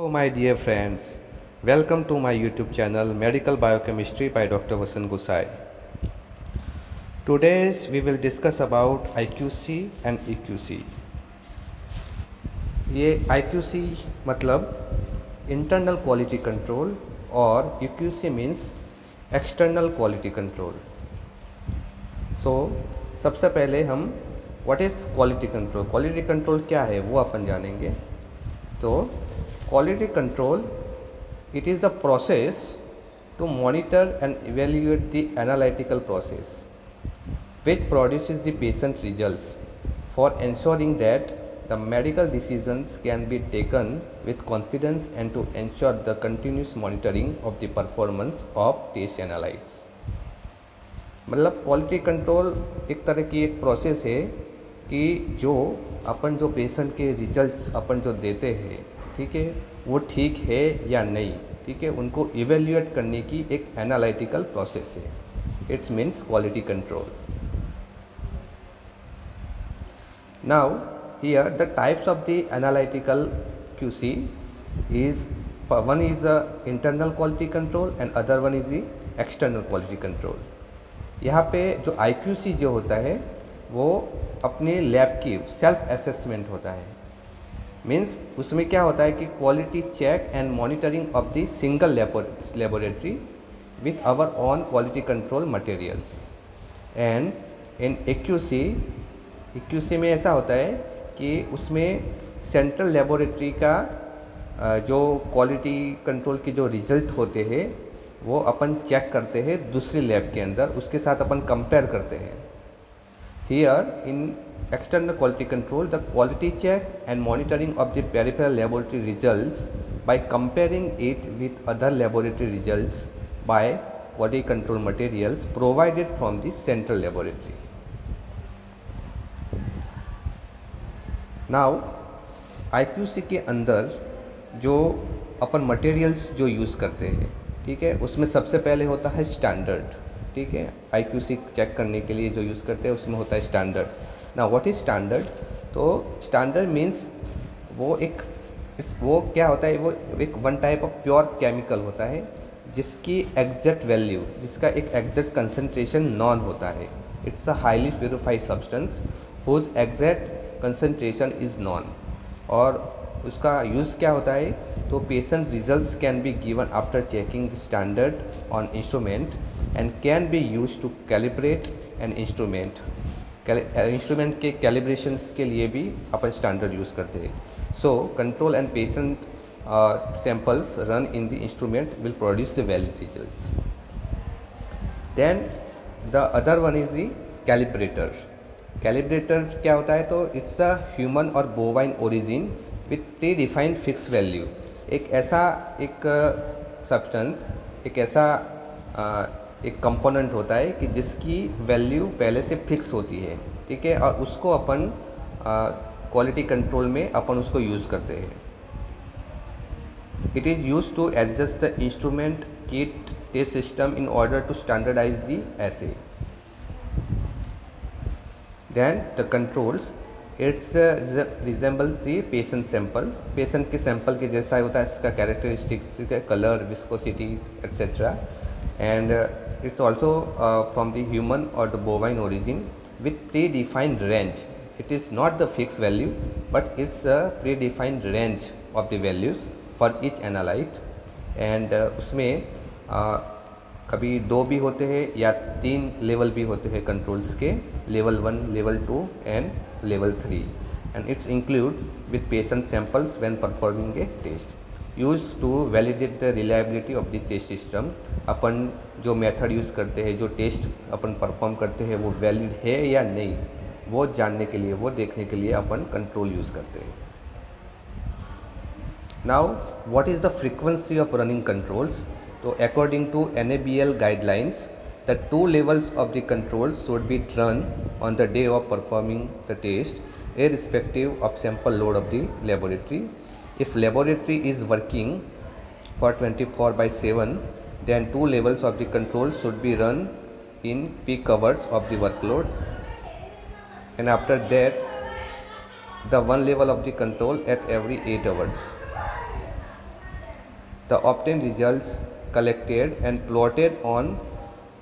Hello my dear friends, welcome to my YouTube channel Medical Biochemistry by Dr. Vasan Gusai. Today we will discuss about IQC and EQC. ये IQC मतलब internal quality control और EQC means external quality control. सबसे पहले हम what is quality control, quality control क्या है वो अपन जानेंगे. तो quality control, it is the process to monitor and evaluate the analytical process which produces the patient results for ensuring that the medical decisions can be taken with confidence and to ensure the continuous monitoring of the performance of test analytes. मतलब quality control एक तरह की एक process है कि जो patient के results अपन जो देते हैं, ठीक है, वो ठीक है या नहीं, ठीक है, उनको इवेल्युएट करने की एक एनालिटिकल प्रोसेस है. It's means quality control. Now here the types of the analytical QC is one is the internal quality control and other one is the external quality control. यहाँ पे जो IQC जो होता है वो अपने लैब की सेल्फ असेसमेंट होता है. मीन्स उसमें क्या होता है कि quality check and monitoring of the single laboratory with our own quality control materials. And in EQC में ऐसा होता है कि उसमें सेंट्रल लेबोरेटरी का जो क्वालिटी कंट्रोल के जो रिजल्ट होते हैं वो अपन चेक करते हैं दूसरी लैब के अंदर, उसके साथ अपन कंपेयर करते हैं. Here in external quality control, the quality check and monitoring of the peripheral laboratory results by comparing it with other laboratory results by quality control materials provided from the central laboratory. Now IQC के अंदर जो अपन materials जो use करते हैं, ठीक है, उसमें सबसे पहले होता है स्टैंडर्ड. ठीक है, IQC चेक करने के लिए जो यूज़ करते हैं उसमें होता है स्टैंडर्ड. ना व्हाट इज़ स्टैंडर्ड? तो स्टैंडर्ड मीन्स वो क्या होता है, वो एक one type of pure chemical होता है जिसकी एग्जैक्ट वैल्यू, जिसका एक एग्जैक्ट कंसंट्रेशन नॉन होता है. It's a highly purified substance whose exact concentration is known. और उसका यूज़ क्या होता है? तो patient results can be given after checking the standard on instrument and can be use to calibrate an instrument. Instrument के calibrations के लिए भी अपन स्टैंडर्ड यूज़ करते हैं. So control and patient samples run in the instrument will produce the valid results. Then the other one is the calibrator. Calibrator क्या होता है? तो इट्स अ ह्यूमन और bovine origin with pre defined fix value. एक ऐसा substance, एक ऐसा एक कंपोनेंट होता है कि जिसकी वैल्यू पहले से फिक्स होती है, ठीक है, और उसको अपन क्वालिटी कंट्रोल में अपन उसको यूज़ करते हैं. It is use to adjust the instrument kit test system in order to standardize the assay. Then the controls, it's resembles the patient samples. Patient के सैंपल के जैसा होता है, इसका characteristics, colour, viscosity etcetera. And it's also from the human or the bovine origin with predefined range. It is not the fixed value but it's a predefined range of the values for each analyte. And उसमें कभी 2 भी होते हैं या 3 level भी होते हैं controls के, level 1, level 2 and level 3. and it's includes with patient samples when performing a test used to validate the reliability of the test system. अपन जो मेथड यूज़ करते हैं, जो टेस्ट अपन परफॉर्म करते हैं, वो वैलिड है या नहीं, वो जानने के लिए, वो देखने के लिए अपन कंट्रोल यूज़ करते हैं. Now what is the frequency of running controls? तो according to NABL guidelines, the 2 levels of the controls should be run on the day of performing the test irrespective of sample load of the laboratory. If laboratory is working for 24/7, then 2 levels of the control should be run in peak hours of the workload, and after that the 1 level of the control at every 8 hours. The obtained results collected and plotted on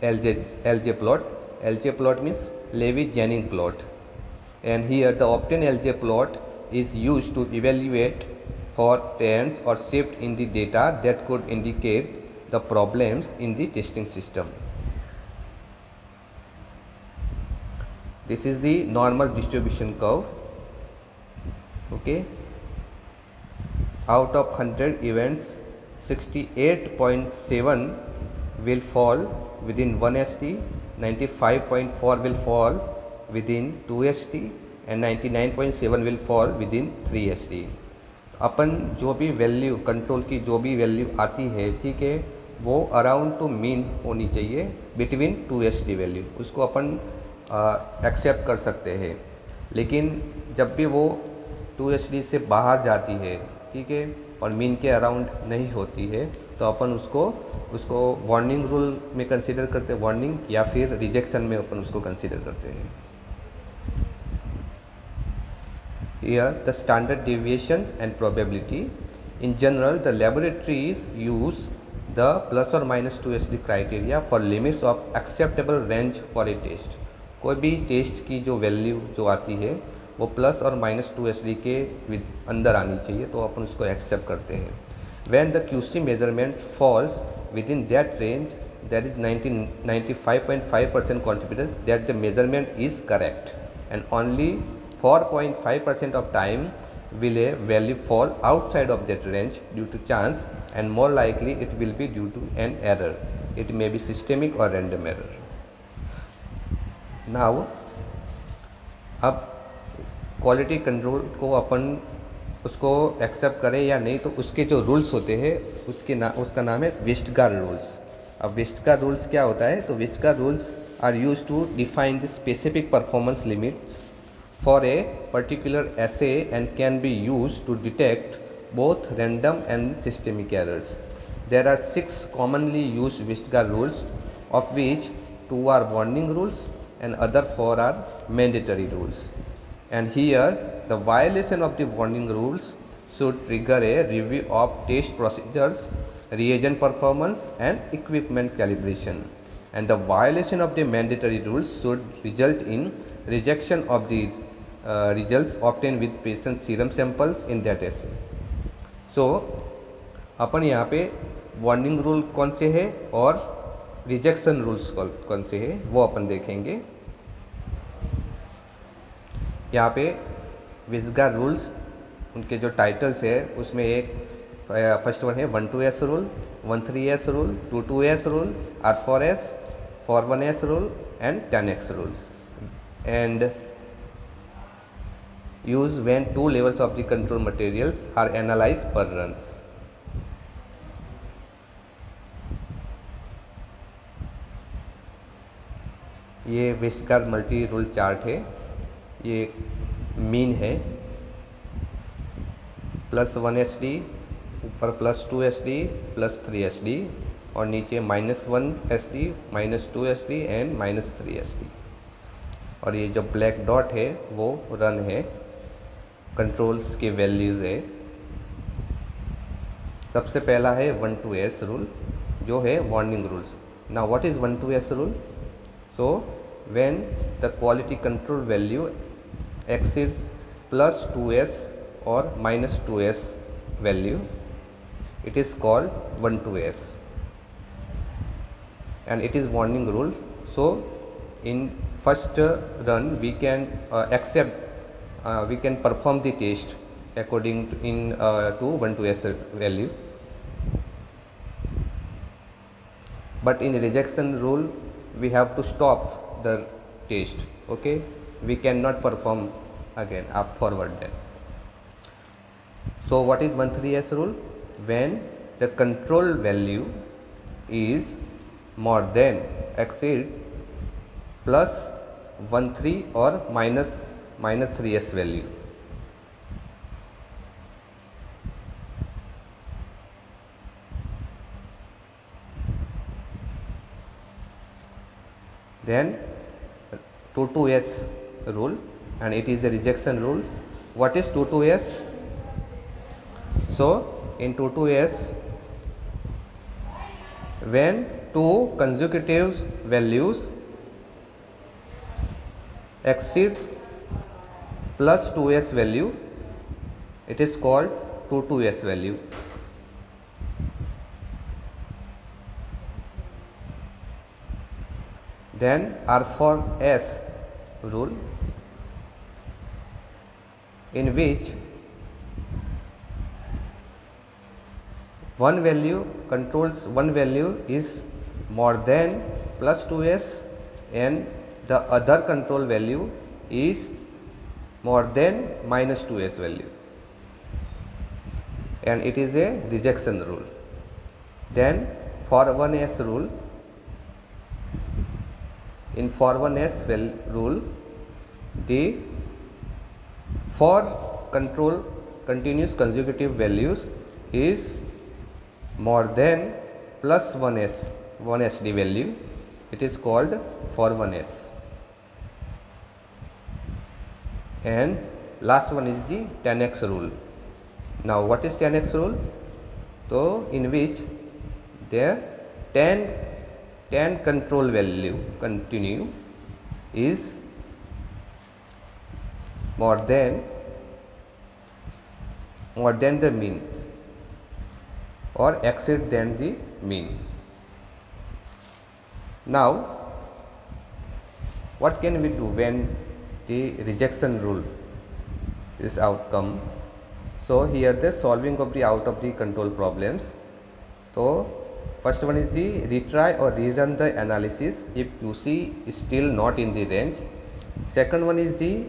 LJ plot. LJ plot means Levy-Jennings plot. And here the obtained LJ plot is used to evaluate for trends or shift in the data that could indicate the problems in the testing system. This is the normal distribution curve. Okay. Out of 100 events, 68.7 will fall within 1 SD, 95.4 will fall within 2 SD and 99.7 will fall within 3 SD. अपन जो भी value control की जो भी value आती है, ठीक है, वो अराउंड टू मीन होनी चाहिए बिटवीन 2 SD वैल्यू, उसको अपन एक्सेप्ट कर सकते हैं. लेकिन जब भी वो 2 SD से बाहर जाती है, ठीक है, और मीन के अराउंड नहीं होती है, तो अपन उसको वार्निंग रूल में कंसीडर करते हैं, वार्निंग, या फिर रिजेक्शन में अपन उसको कंसीडर करते हैं. Here the standard deviation and probability. In general, the laboratories use the plus or minus 2 SD criteria for limits of acceptable range for a test. कोई भी टेस्ट की जो वैल्यू जो आती है वो प्लस और माइनस 2 SD के अंदर आनी चाहिए, तो अपन उसको एक्सेप्ट करते हैं. When the QC measurement falls within that range, there is 95.5% confidence that the measurement is correct, and only 4.5% of time will a value fall outside of that range due to chance, and more likely it will be due to an error. It may be systemic or random error. Now, अब quality control को अपन उसको accept करें या नहीं, तो उसके जो rules होते हैं उसका नाम है वेस्टगार्ड रूल्स. अब वेस्टगार्ड रूल्स क्या होता है? तो Westgard rules are used to define the specific performance limits for a particular assay and can be used to detect both random and systemic errors. There are 6 commonly used Weisgard rules, of which 2 are warning rules and other 4 are mandatory rules. And here the violation of the warning rules should trigger a review of test procedures, reagent performance and equipment calibration. And the violation of the mandatory rules should result in rejection of the results obtained with patient serum samples in that assay. So अपन यहाँ पे warning rule कौन से है और rejection rules कौन से है वो अपन देखेंगे. यहाँ पे वेस्टगार्ड रूल्स, उनके जो टाइटल्स है उसमें एक फर्स्ट वन है 12S rule, 13S rule, 22S rule, R4S, 41S rule and 10X rules, and used when 2 levels of the control materials are analyzed per runs. ये वेस्टगार्ड मल्टी रूल चार्ट है. ये mean है +1 SD, ऊपर +2 SD, +3 SD और नीचे -1 SD, -2 SD and -3 SD. और ये जो ब्लैक डॉट है वो रन है, कंट्रोल्स की वैल्यूज़ है. सबसे पहला है 12S रूल जो है warning rules. Now what is 12S rule? So when the quality control value exceeds +2S और -2S value, it is called 12S and it is warning rule. So in first run we can we can perform the test according to 12S value, but in rejection rule we have to stop the test. Okay, we cannot perform again up forward then. So what is 13S rule? When the control value is more than exceed +13 or -3S value. Then 22S rule, and it is a rejection rule. What is 22S? So in 22S when two consecutive values exceeds plus 2s value, it is called 2s value. Then R for S rule, in which one value controls one value is more than plus 2s and the other control value is more than minus 2s value, and it is a rejection rule. Then for 1s rule, in for 1s rule, the for control continuous consecutive values is more than plus 1sd value, it is called for 1s. And last one is the 10x rule. Now what is 10x rule? So in which there 10 control value continue is more than the mean or exceed than the mean. Now what can we do when the rejection rule is outcome? So here the solving of the out of the control problems. So first one is the retry or rerun the analysis if QC is still not in the range. Second one is the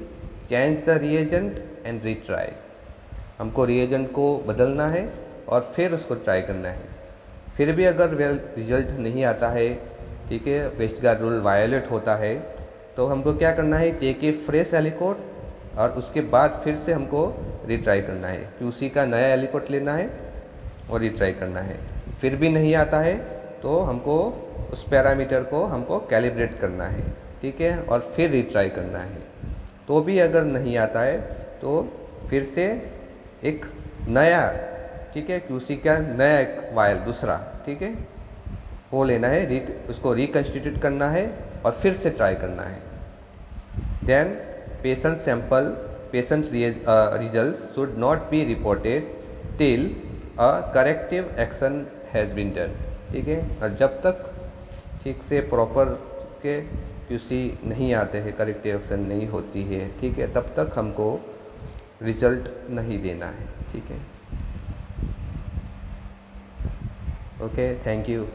change the reagent and retry. हमको reagent को बदलना है और फिर उसको try करना है. फिर भी अगर रिजल्ट नहीं आता है, ठीक है, वेस्टगार्ड रूल वायोलेट होता है, तो हमको क्या करना है, टेक ए फ्रेश एलिकोट और उसके बाद फिर से हमको रिट्राई करना है. QC का नया एलिकोट लेना है और रिट्राई करना है. फिर भी नहीं आता है तो हमको उस पैरामीटर को हमको कैलिब्रेट करना है, ठीक है, और फिर रिट्राई करना है. तो भी अगर नहीं आता है तो फिर से एक नया, ठीक है, QC का नया एक वायल दूसरा, ठीक है, वो लेना है, उसको रिकन्स्टिट्यूट करना है और फिर से ट्राई करना है. Then patient sample patient result should not be reported till a corrective action has been done, ठीक है. और जब तक ठीक से प्रॉपर के QC नहीं आते हैं, करेक्टिव एक्शन नहीं होती है, ठीक है, तब तक हमको रिजल्ट नहीं देना है, ठीक है. Okay, thank you.